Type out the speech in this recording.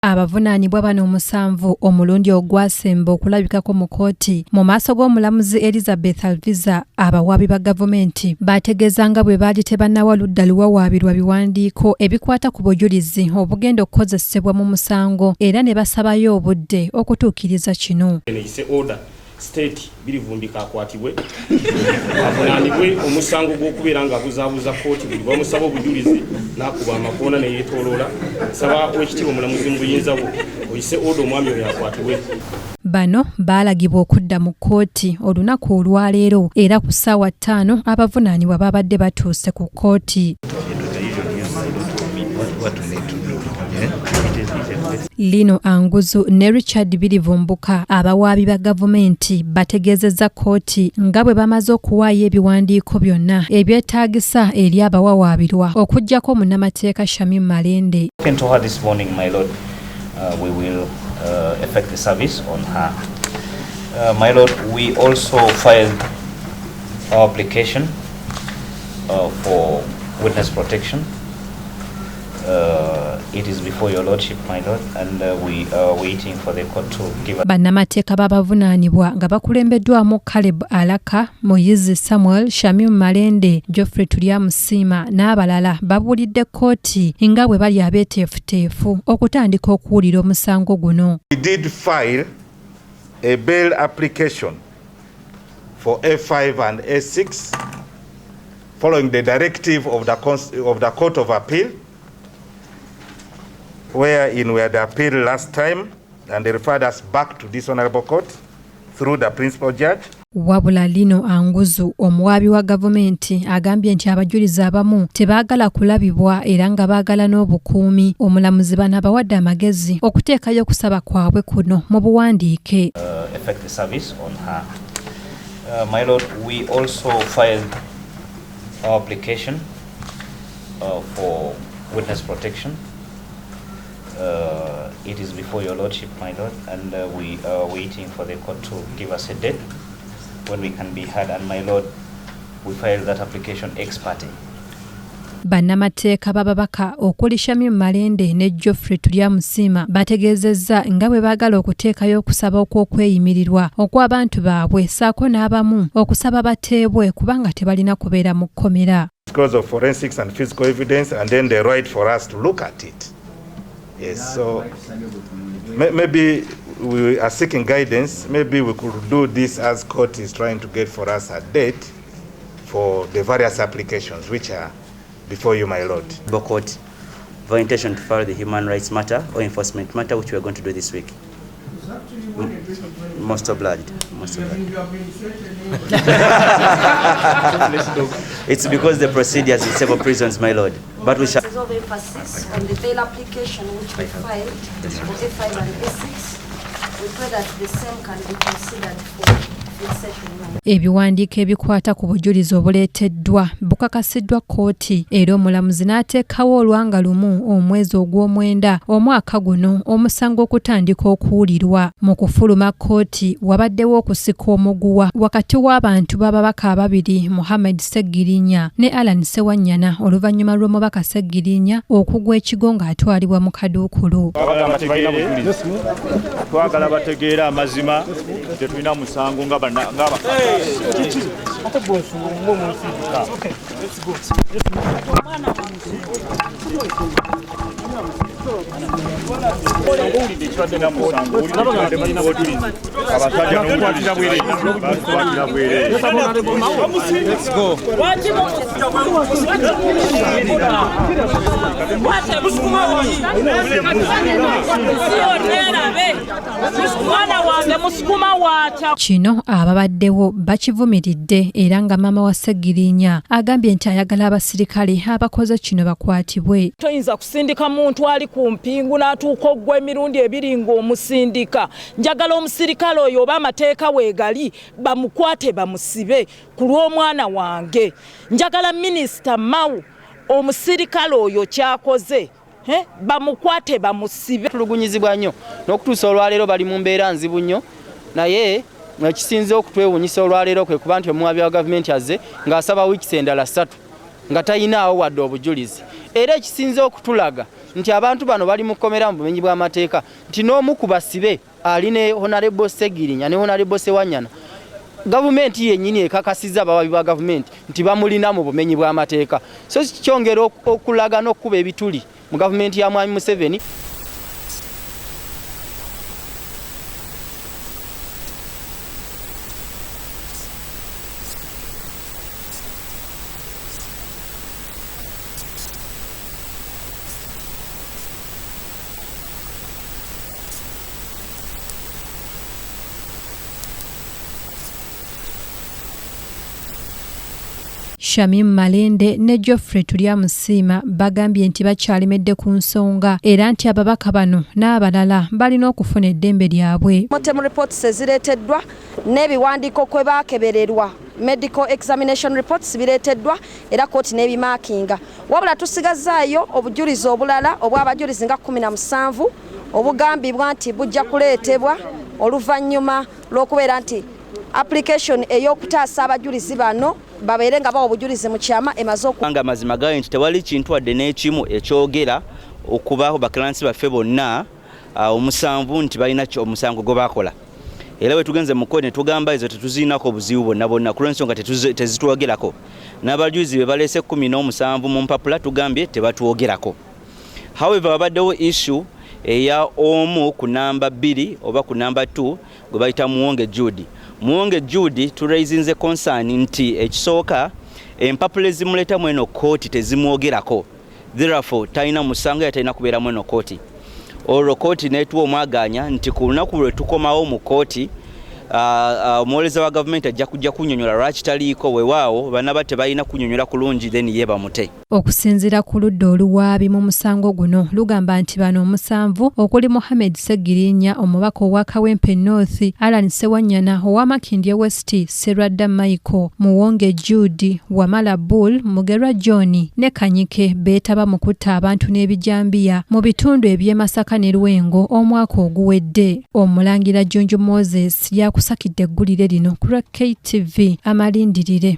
Abavunaanibwa bano omusanvu omulundi ogwasemba okulabikako mu kkooti mu maaso g'omulamuzi Elizabeth Alviza abawaabi ba gavumenti bategeeza nga bwe baali tebannawa ludda luwawaabirwa biwandiiko ebikwata ku bujulizi obugenda okukozesebwa mu musango era ne basabayo obudde okutuukiriza kino. State birivumbika akwatibwe avunaanibwe omusango gw'okubeera nga abuzaabuza kkooti buli bamusaba obujulizi n'akuba amakoona ne yeetooloola saba wekitiibwa omulamuzi mu buyinza bwo oyise oda omwami oyo akwatibwe. Bano baalagibwa okudda mu kkooti olunaku olwaleero era ku ssaawa 5 abavunaanibwa babadde batuuse ku kkooti. Lino Anguzu ne Richard Birivumbuka abawaabi ba gavumenti bategeezezza kkooti nga bwe bamaze okuwaayo ebiwandiiko byonna ebyetaagisa eri abawawaabirwa okuggyako munnamateeka Shamim Malende. This morning, my Lord, we will effect the service on her. My Lord, we also filed our application for witness protection. It is before your lordship, my lord, and we are waiting for the court to give us. Bannamateeka b'abavunaanibwa nga bakulembeddwamu Caleb Alaka, Moyizi Samuel, Shamim Malende, Geoffrey Tulyamusiima n'abalala babuulidde kkooti nga bwe bali abeeteefuteefu okutandika okuwulira omusango guno. We did file a bail application for A5 and A6 following the directive of the Court of Appeal, wherein we had appealed last time and they referred us back to this honorable court through the principal judge. Wabula Lino Anguzu omuwaabi wa gavumenti agambye nti abajulizi abamu tebaagala kulabibwa era nga baagala n'obukuumi. Omulamuzi bano abawadde amagezi okuteekayo okusaba kwabwe kuno mu buwandiike. Effect the service on her. My lord, we also filed our application for witness protection. It is before your lordship, my lord, and we are waiting for the court to give us a date when we can be heard. And my lord, we filed that application ex parte. Bannamateeka b'ababaka okuli Shamim Malende ne Geoffrey Tulyamusiima bategeezezza nga bwe baagala okuteekayo okusaba okw'okweyimirirwa okw'abantu baabwe ssaako n'abamu okusaba bateebwe kubanga tebalina kubeera mu kkomera. Because of forensics and physical evidence and then the right for us to look at it. Yes, so maybe we are seeking guidance. Maybe we could do this as court is trying to get for us a date for the various applications which are before you, my lord. Court for intention to file the human rights matter or enforcement matter, which we are going to do this week. Most obliged. It's because the procedures in several prisons, my lord. But we shall resolve emphasis on the bail application which we filed for A5 and A6. We pray that the same can be considered for ebiwandiiko ebikwata ku bujulizi obuleeteddwa bukakasiddwa kkooti era omulamuzi n'ateekawo olwanga lumu omwezi ogw'omwenda omwaka guno omusango okutandika okuwulirwa. Mu kufuluma kkooti wabaddewo okusika omuguwa wakati w'abantu b'ababaka ababiri Muhammad Ssegirinya ne Alan Ssewanya oluvannyuma lw'omubaka Ssegirinya okugwa ekigo ng'atwalibwa mu kaduukulu. Twagala bategeera amazima tetulina musango nga ngaba kino ababaddewo bakivumiridde era nga maama wa Ssegirinya agambye nti ayagala abasirikale abakoze kino bakwatibwe. Toyinza kusindika muntu ali ku mpingu n'atuuka oggwa emirundi ebiri ng'omusindika. Njagala omusirikale oyo oba amateeka weegali bamukwate bamusibe ku lw'omwana wange. Njagala minisita Mau omusirikale oyo kyakoze bamukwate bamusibe. tulugunyizibwa nnyo n'okutuusa olwaleero bali mu mbeera nzibu nnyo naye ekisinze okutwewuunyisa olwaleero kwe kuba nti omuwaabi wa gavumenti azze ng'asaba wiikisi endala 3 nga tayinaawo wadde obujulizi. Era ekisinze okutulaga nti abantu bano bali mu kkomera mu bumenyi bw'amateeka nti n'omu ku basibe ali ne Honorable Ssegirinya ne Honorable Ssewanya gavumenti yennyini ekakasizza abawabi ba gavumenti nti bamulina mu bumenyi bw'amateeka so kyongera okulaga n'okkuba ebituli mu gavumenti ya Mwami Museveni. Shamim Malende ne Geoffrey Tulyamusiima bagambye nti bakyalemedde ku nsonga era nti ababaka bano n'abalala balina okufuna eddembe lyabwe. Motemu reports ezireeteddwa n'ebiwandiiko kwe baakebererwa medical examination reports bireeteddwa era kooti n'ebimaakinga. Wabula tusigazaayo obujulizi obulala obw'abajulizi nga 17 obugambibwa nti bujja kuleetebwa oluvannyuma lw'okubeera nti application ey'okutaasa abajulizi bano babeere nga bawa obujulizi mu kyama emaze okubanga mazima gayo nti tewali kintu wadde n'ekimu ekyogera okubaho bakiransi baffe bonna omusanvu nti balina omusango gwe bakola. Era bwe tugenze mu kkooti ne tugamba ezo tetuziinako obuzibu bonna ku lw'ensonga tezitwogerako. N'abajulizi be baleese 17 mu mpapula tugambye tebatuwogerako. However, wabaddewo issue eya omu ku namba 2 oba ku namba 2 gwe bayita Muwonge Judy. Muwonge Judy turaizinze concern nti ekisooka empapula ezimuleta mweno kooti tezimwogerako. Therefore talina musango ya talina kubeera mweno kooti. Olwo kooti netuwa omwaganya nti ku lunaku lwe tukomawo mu kooti omuwoleza wa gavumenti ajja kujja kunnyonnyola lwaki taliiko weewaawo banaba tebalina kunnyonnyola kulungi then ye bamute. Okusinziira ku ludda oluwaabi mu musango guno lugamba nti bano omusanvu okuli Mohamed Ssegirinya omubaka owa Kawempe North, Alan Ssewanya owa Makindye West, Serwadda Michael, Muwonge Judy, Wamala Bull, Mugerwa John ne Kanyike beetaba mu kutta abantu n'ebijambiya mu bitundu eby'e Masaka ne Lwengo omwaka oguwedde. Omulangira Jonjo Moses yakusakidde eggulire lino ku KTV Amalindirire.